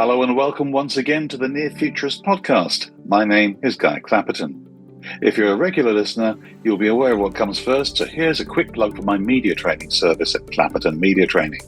Hello and welcome once again to the Near Futurist podcast. My name is Guy Clapperton. If you're a regular listener, you'll be aware of what comes first, so here's a quick plug for my media training service at Clapperton Media Training.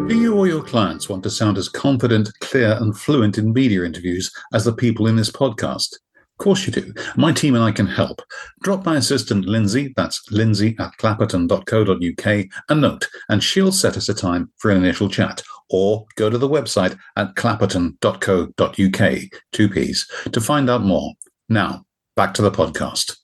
Do you or your clients want to sound as confident, clear and fluent in media interviews as the people in this podcast? Of course you do. My team and I can help. Drop my assistant Lindsay, that's lindsay@clapperton.co.uk, a note, and she'll set us a time for an initial chat. Or go to the website at clapperton.co.uk, two P's, to find out more. Now, back to the podcast.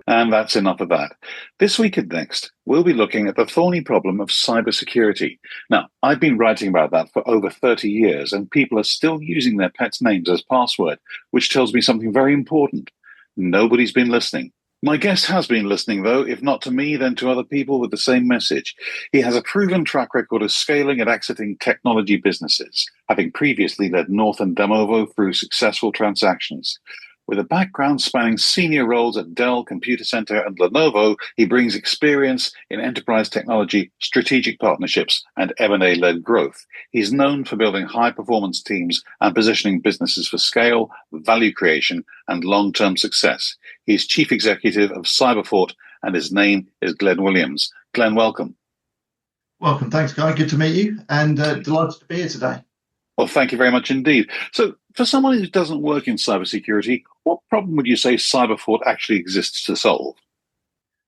And that's enough of that. This week at Next, we'll be looking at the thorny problem of cybersecurity. Now, I've been writing about that for over 30 years, and people are still using their pets' names as password, which tells me something very important. Nobody's been listening. My guest has been listening, though, if not to me, then to other people with the same message. He has a proven track record of scaling and exiting technology businesses, having previously led North and Demovo through successful transactions. With a background spanning senior roles at Dell, Computer Center, and Lenovo, he brings experience in enterprise technology, strategic partnerships, and M&A-led growth. He's known for building high-performance teams and positioning businesses for scale, value creation, and long-term success. He's chief executive of Cyberfort, and his name is Glen Williams. Glen, welcome. Welcome. Thanks, Guy. Good to meet you, and delighted to be here today. Well, thank you very much indeed. So, for someone who doesn't work in cybersecurity, what problem would you say Cyberfort actually exists to solve?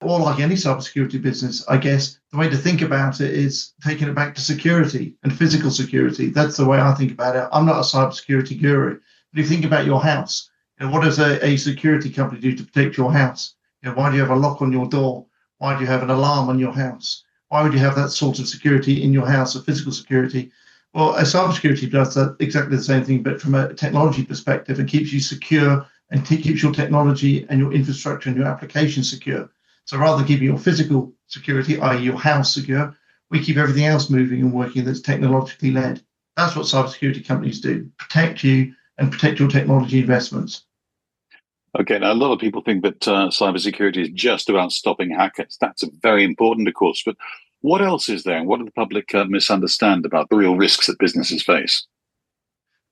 Well, like any cybersecurity business, I guess the way to think about it is taking it back to security and physical security. That's the way I think about it. I'm not a cybersecurity guru, but if you think about your house, what does a security company do to protect your house? Why do you have a lock on your door? Why do you have an alarm on your house? Why would you have that sort of security in your house, a physical security? Well, a cybersecurity does that exactly the same thing, but from a technology perspective, and keeps you secure and keeps your technology and your infrastructure and your application secure. So rather than keeping your physical security, i.e. your house secure, we keep everything else moving and working that's technologically led. That's what cybersecurity companies do, protect you and protect your technology investments. Okay, now a lot of people think that cybersecurity is just about stopping hackers. That's very important, of course, but what else is there, and what do the public misunderstand about the real risks that businesses face?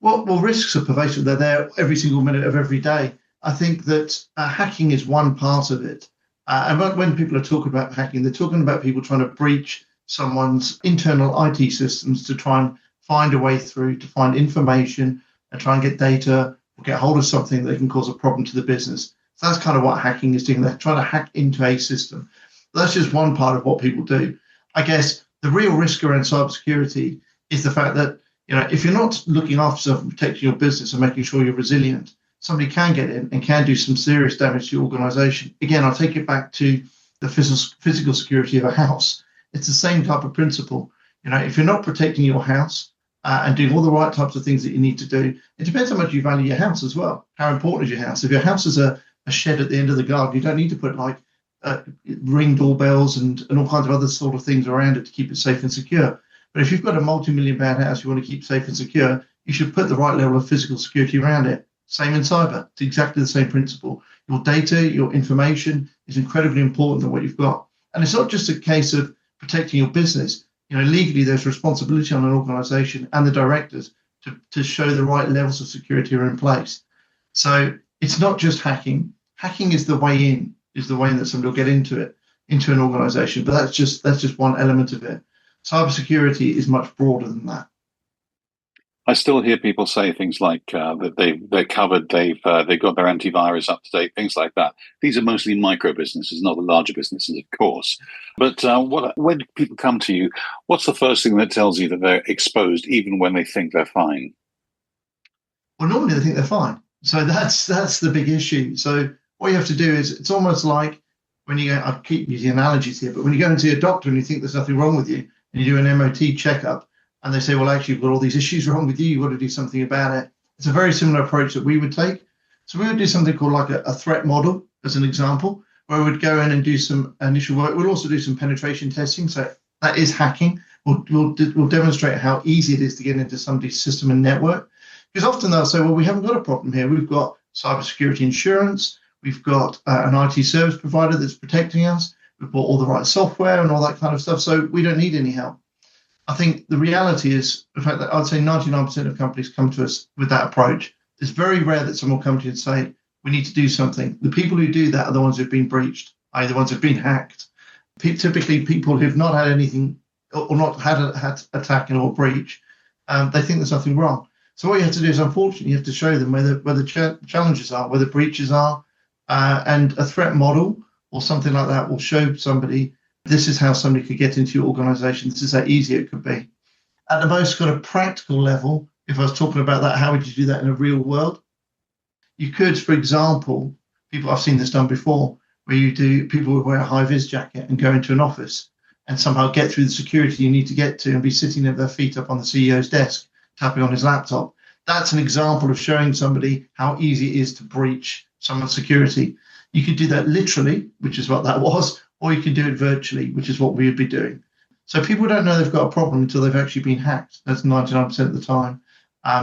Well, risks are pervasive. They're there every single minute of every day. I think that hacking is one part of it. And when people are talking about hacking, they're talking about people trying to breach someone's internal IT systems to try and find a way through, to find information and try and get data or get hold of something that can cause a problem to the business. So that's kind of what hacking is doing. They're trying to hack into a system. That's just one part of what people do. I guess the real risk around cybersecurity is the fact that, if you're not looking after yourself and protecting your business and making sure you're resilient, somebody can get in and can do some serious damage to your organization. Again, I'll take it back to the physical security of a house. It's the same type of principle. If you're not protecting your house and doing all the right types of things that you need to do, it depends how much you value your house as well. How important is your house? If your house is a shed at the end of the garden, you don't need to put ring doorbells and all kinds of other sort of things around it to keep it safe and secure. But if you've got a multi-million pound house you want to keep safe and secure, you should put the right level of physical security around it. Same in cyber. It's exactly the same principle. Your data, your information is incredibly important than what you've got. And it's not just a case of protecting your business. Legally, there's responsibility on an organization and the directors to show the right levels of security are in place. So it's not just hacking. Hacking is the way in, that somebody will get into an organization. But that's just one element of it. Cybersecurity is much broader than that. I still hear people say things like that they're covered, they've got their antivirus up to date, things like that. These are mostly micro businesses, not the larger businesses, of course. But when people come to you, what's the first thing that tells you that they're exposed, even when they think they're fine? Well, normally they think they're fine. So that's the big issue. So what you have to do is, it's almost like when you go, I keep using analogies here, but when you go and see a doctor and you think there's nothing wrong with you, and you do an MOT checkup, and they say, well, actually, you've got all these issues wrong with you, you've got to do something about it. It's a very similar approach that we would take. So we would do something called like a threat model, as an example, where we would go in and do some initial work. We'll also do some penetration testing. So that is hacking. We'll demonstrate how easy it is to get into somebody's system and network. Because often they'll say, well, we haven't got a problem here. We've got cybersecurity insurance. We've got an IT service provider that's protecting us. We've bought all the right software and all that kind of stuff. So we don't need any help. I think the reality is, in fact, that I'd say 99% of companies come to us with that approach. It's very rare that someone will come to you and say, we need to do something. The people who do that are the ones who've been breached, i.e. the ones who've been hacked. Typically, people who've not had anything or not had attacking or breach, they think there's something wrong. So what you have to do is, unfortunately, you have to show them where the challenges are, where the breaches are, and a threat model or something like that will show somebody this is how somebody could get into your organization. This is how easy it could be. At the most kind of practical level, if I was talking about that, how would you do that in a real world? You could, for example, I've seen this done before, where people would wear a high-vis jacket and go into an office and somehow get through the security you need to get to and be sitting with their feet up on the CEO's desk, tapping on his laptop. That's an example of showing somebody how easy it is to breach someone's security. You could do that literally, which is what that was, or you can do it virtually, which is what we would be doing. So people don't know they've got a problem until they've actually been hacked. That's 99% of the time.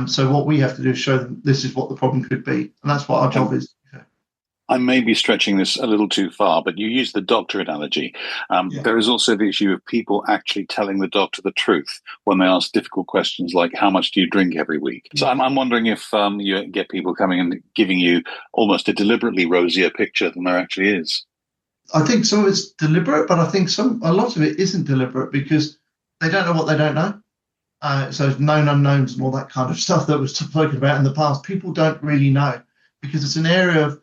So what we have to do is show them this is what the problem could be. And that's what our job is. I may be stretching this a little too far, but you use the doctor analogy. There is also the issue of people actually telling the doctor the truth when they ask difficult questions like, how much do you drink every week? So I'm wondering if you get people coming and giving you almost a deliberately rosier picture than there actually is. I think some of it's deliberate, but I think a lot of it isn't deliberate because they don't know what they don't know. So known unknowns and all that kind of stuff that was spoken about in the past, people don't really know because it's an area of,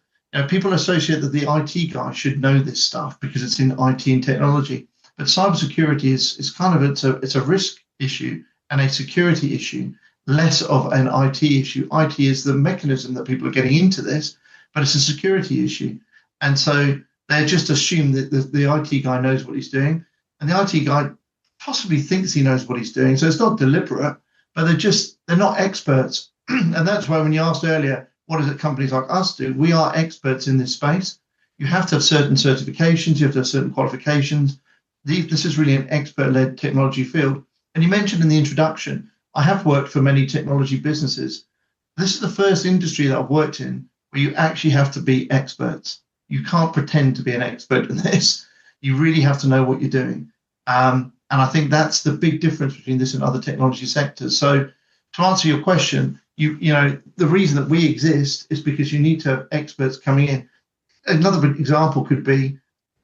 people associate that the IT guy should know this stuff because it's in IT and technology. But cybersecurity is kind of, it's a risk issue and a security issue, less of an IT issue. IT is the mechanism that people are getting into this, but it's a security issue. And so they just assume that the IT guy knows what he's doing, and the IT guy possibly thinks he knows what he's doing. So it's not deliberate, but they're not experts. And that's why when you asked earlier, what is it companies like us do? We are experts in this space. You have to have certain certifications. You have to have certain qualifications. This is really an expert-led technology field. And you mentioned in the introduction, I have worked for many technology businesses. This is the first industry that I've worked in where you actually have to be experts. You can't pretend to be an expert in this. You really have to know what you're doing. And I think that's the big difference between this and other technology sectors. So to answer your question, the reason that we exist is because you need to have experts coming in. Another example could be,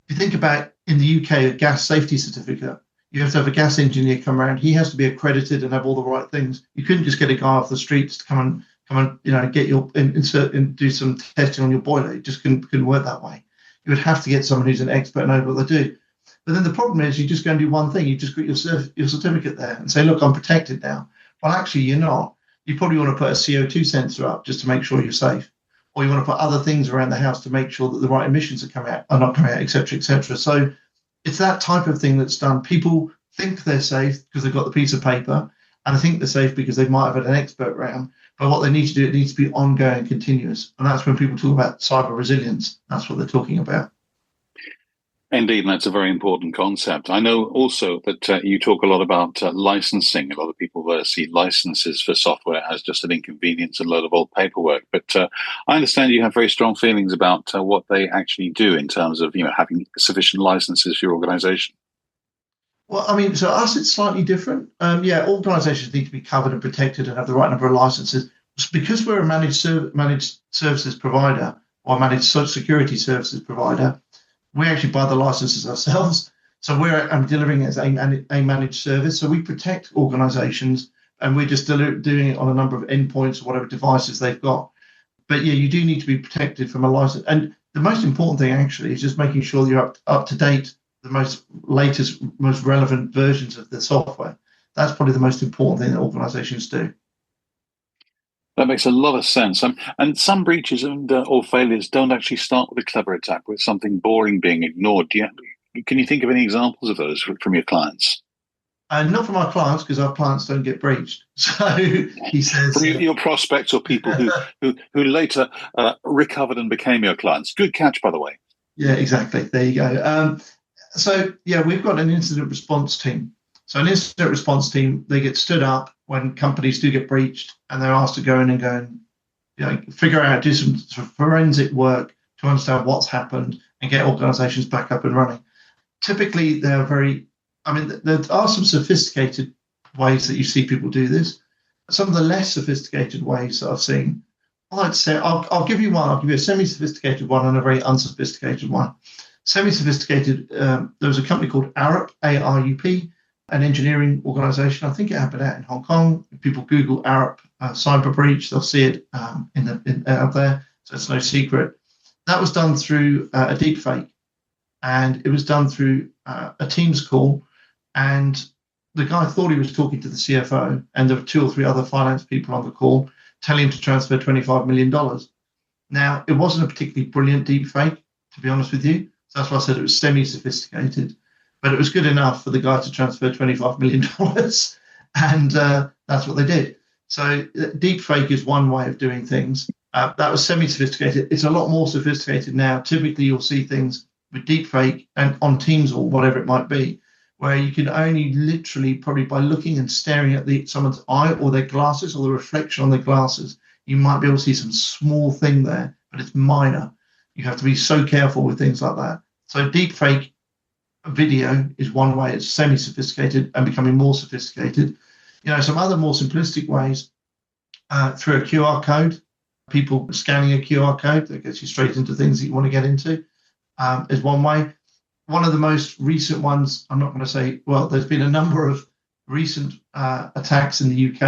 if you think about in the UK, a gas safety certificate, you have to have a gas engineer come around. He has to be accredited and have all the right things. You couldn't just get a guy off the streets to come and get your insert and do some testing on your boiler. It just couldn't work that way. You would have to get someone who's an expert and knows what they do. But then the problem is you just go and do one thing. You just got your certificate there and say, look, I'm protected now. Well, actually, you're not. You probably want to put a CO2 sensor up just to make sure you're safe. Or you want to put other things around the house to make sure that the right emissions are not coming out, et cetera, et cetera. So it's that type of thing that's done. People think they're safe because they've got the piece of paper, and I think they're safe because they might have had an expert round. But what they need to do, it needs to be ongoing, continuous. And that's when people talk about cyber resilience. That's what they're talking about. Indeed, and that's a very important concept. I know also that you talk a lot about licensing. A lot of people see licenses for software as just an inconvenience and a load of old paperwork. But I understand you have very strong feelings about what they actually do in terms of having sufficient licenses for your organization. Well, I mean, so us, it's slightly different. Organizations need to be covered and protected and have the right number of licenses. Because we're a managed services provider or managed security services provider, we actually buy the licenses ourselves. So we're delivering it as a managed service. So we protect organizations, and we're just doing it on a number of endpoints or whatever devices they've got. But yeah, you do need to be protected from a license. And the most important thing actually is just making sure you're up to date, the most latest, most relevant versions of the software. That's probably the most important thing that organizations do. That makes a lot of sense. And some breaches or failures don't actually start with a clever attack, with something boring being ignored. Can you think of any examples of those from your clients? Not from our clients, because our clients don't get breached. So he says... From your prospects or people who later recovered and became your clients. Good catch, by the way. Yeah, exactly. There you go. We've got an incident response team. So an incident response team, they get stood up when companies do get breached, and they're asked to go in and figure out, do some sort of forensic work, to understand what's happened and get organizations back up and running. Typically, they're there are some sophisticated ways that you see people do this. Some of the less sophisticated ways that I've seen, I'd say, I'll give you one. I'll give you a semi-sophisticated one and a very unsophisticated one. Semi-sophisticated, there was a company called Arup, A-R-U-P, an engineering organization. I think it happened out in Hong Kong. If people Google Arup cyber breach, they'll see it out there. So it's no secret. That was done through a deep fake. And it was done through a Teams call. And the guy thought he was talking to the CFO, and there were 2 or 3 other finance people on the call telling him to transfer $25 million. Now, it wasn't a particularly brilliant deep fake, to be honest with you. So that's why I said it was semi-sophisticated. But it was good enough for the guy to transfer $25 million. And that's what they did. So deep fake is one way of doing things. That was semi-sophisticated. It's a lot more sophisticated now. Typically, you'll see things with deep fake and on Teams or whatever it might be, where you can only literally, probably by looking and staring at someone's eye or their glasses or the reflection on their glasses, you might be able to see some small thing there, but it's minor. You have to be so careful with things like that. So deep fake video is one way. It's semi-sophisticated and becoming more sophisticated. Some other more simplistic ways, through a QR code, people scanning a QR code that gets you straight into things that you want to get into, is one way. One of the most recent ones, I'm not going to say, well, there's been a number of recent attacks in the UK.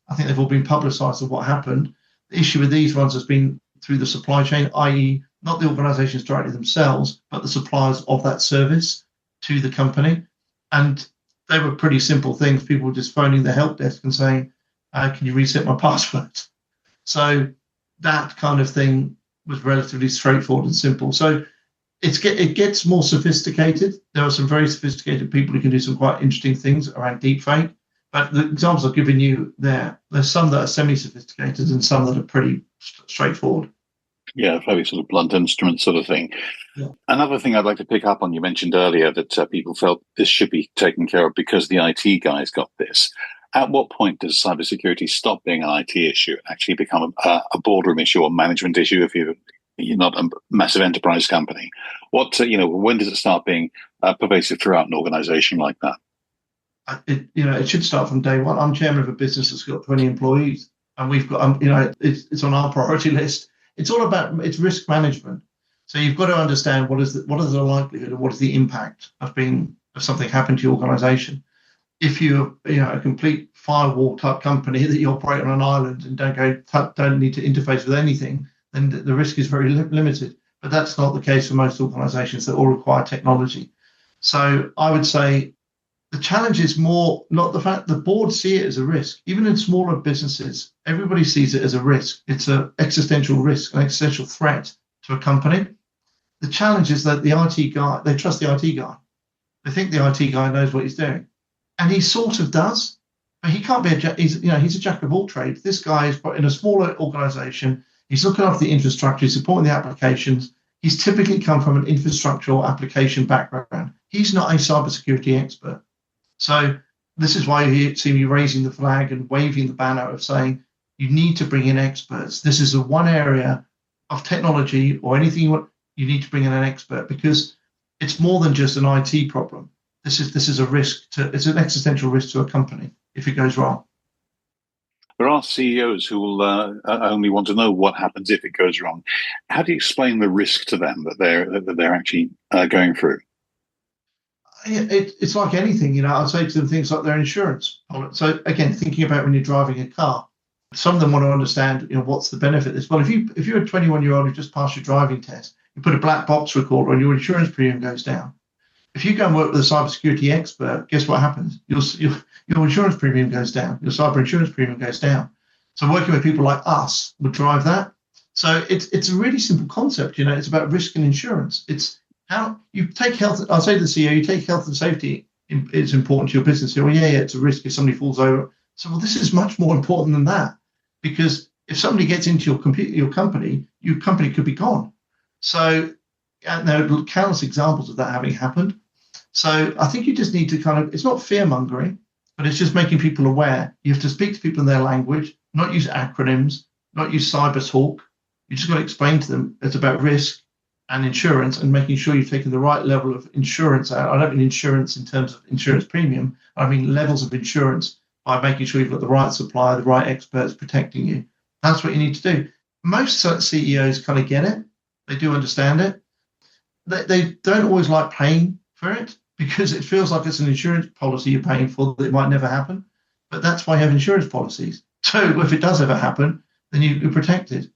I think they've all been publicised of what happened. The issue with these ones has been through the supply chain, i.e. not the organisations directly themselves, but the suppliers of that service to the company. And they were pretty simple things. People were just phoning the help desk and saying, can you reset my password? So that kind of thing was relatively straightforward and simple. So it gets more sophisticated. There are some very sophisticated people who can do some quite interesting things around deepfake. But the examples I've given you there's some that are semi-sophisticated and some that are pretty straightforward. Yeah, very sort of blunt instrument sort of thing. Yeah. Another thing I'd like to pick up on, you mentioned earlier that people felt this should be taken care of because the IT guys got this. At what point does cybersecurity stop being an IT issue and actually become a boardroom issue or management issue if you're not a massive enterprise company? When does it start being pervasive throughout an organization like that? It should start from day one. I'm chairman of a business that's got 20 employees, and we've got, it's on our priority list. It's all about risk management. So you've got to understand what is the likelihood and what is the impact of something happening to your organization. If you're a complete firewall type company that you operate on an island and don't need to interface with anything, then the risk is very limited. But that's not the case for most organizations that all require technology. So I would say the challenge is more not the fact the board see it as a risk. Even in smaller businesses, everybody sees it as a risk. It's an existential risk, an existential threat to a company. The challenge is that the IT guy, they trust the IT guy. They think the IT guy knows what he's doing. And he sort of does, but he can't be he's a jack of all trades. This guy is in a smaller organization. He's looking after the infrastructure, he's supporting the applications. He's typically come from an infrastructure or application background. He's not a cybersecurity expert. So this is why you see me raising the flag and waving the banner of saying you need to bring in experts. This is the one area of technology or anything you want, you need to bring in an expert because it's more than just an IT problem. This is a risk it's an existential risk to a company if it goes wrong. There are CEOs who will only want to know what happens if it goes wrong. How do you explain the risk to them that they're actually going through? It's like anything, I'd say to them things like their insurance. So again, thinking about when you're driving a car, some of them want to understand, what's the benefit of this. Well, if you're a 21-year-old who just passed your driving test, you put a black box recorder on, your insurance premium goes down. If you go and work with a cybersecurity expert, guess what happens? Your insurance premium goes down. Your cyber insurance premium goes down. So working with people like us would drive that. So it's a really simple concept. It's about risk and insurance. It's how you take health. I'll say to the CEO, you take health and safety. It's important to your business. Well, yeah, it's a risk if somebody falls over. So, well, this is much more important than that because if somebody gets into your company could be gone. So, and there are countless examples of that having happened. So I think you just need to it's not fear mongering, but it's just making people aware. You have to speak to people in their language, not use acronyms, not use cyber talk. You just got to explain to them it's about risk. and insurance, and making sure you've taken the right level of insurance out. I don't mean insurance in terms of insurance premium. I mean levels of insurance by making sure you've got the right supplier, the right experts protecting you. That's what you need to do. Most CEOs kind of get it. They do understand it. They don't always like paying for it because it feels like it's an insurance policy you're paying for that it might never happen. But that's why you have insurance policies. So if it does ever happen, then you're protected.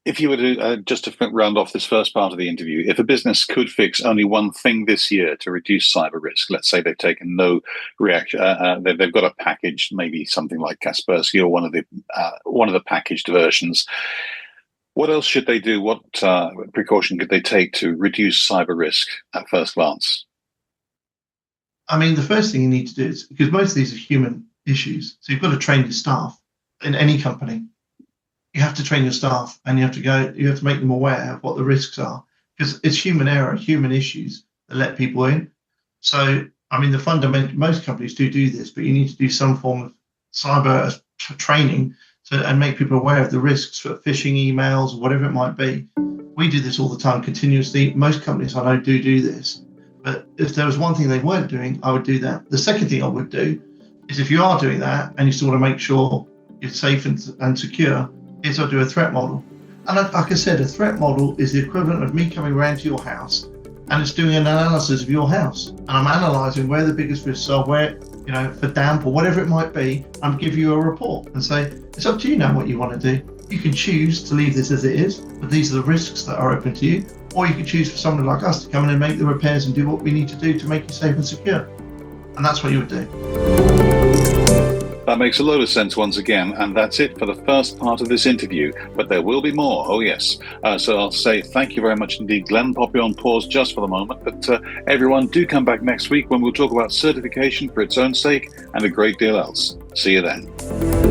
If you were to, just to round off this first part of the interview, if a business could fix only one thing this year to reduce cyber risk, let's say they've taken no reaction, they've got a package, maybe something like Kaspersky or one of the packaged versions. What else should they do? What precaution could they take to reduce cyber risk at first glance? I mean, the first thing you need to do is, because most of these are human issues, so you've got to train your staff in any company. You have to train your staff, and you have to make them aware of what the risks are, because it's human error, human issues that let people in. So, I mean, the fundamental, most companies do this, but you need to do some form of cyber training and make people aware of the risks for phishing emails or whatever it might be. We do this all the time, continuously. Most companies I know do this. But if there was one thing they weren't doing, I would do that. The second thing I would do is, if you are doing that and you still want to make sure you're safe and secure, is I'll do a threat model. And like I said, a threat model is the equivalent of me coming around to your house, and it's doing an analysis of your house. And I'm analysing where the biggest risks are, where, for damp or whatever it might be. I'm giving you a report and say, it's up to you now what you want to do. You can choose to leave this as it is, but these are the risks that are open to you. Or you can choose for someone like us to come in and make the repairs and do what we need to do to make you safe and secure. And that's what you would do. That makes a load of sense once again, and that's it for the first part of this interview, but there will be more, oh yes. So I'll say thank you very much indeed, Glen. Pop you on pause just for the moment, but everyone do come back next week when we'll talk about certification for its own sake and a great deal else. See you then.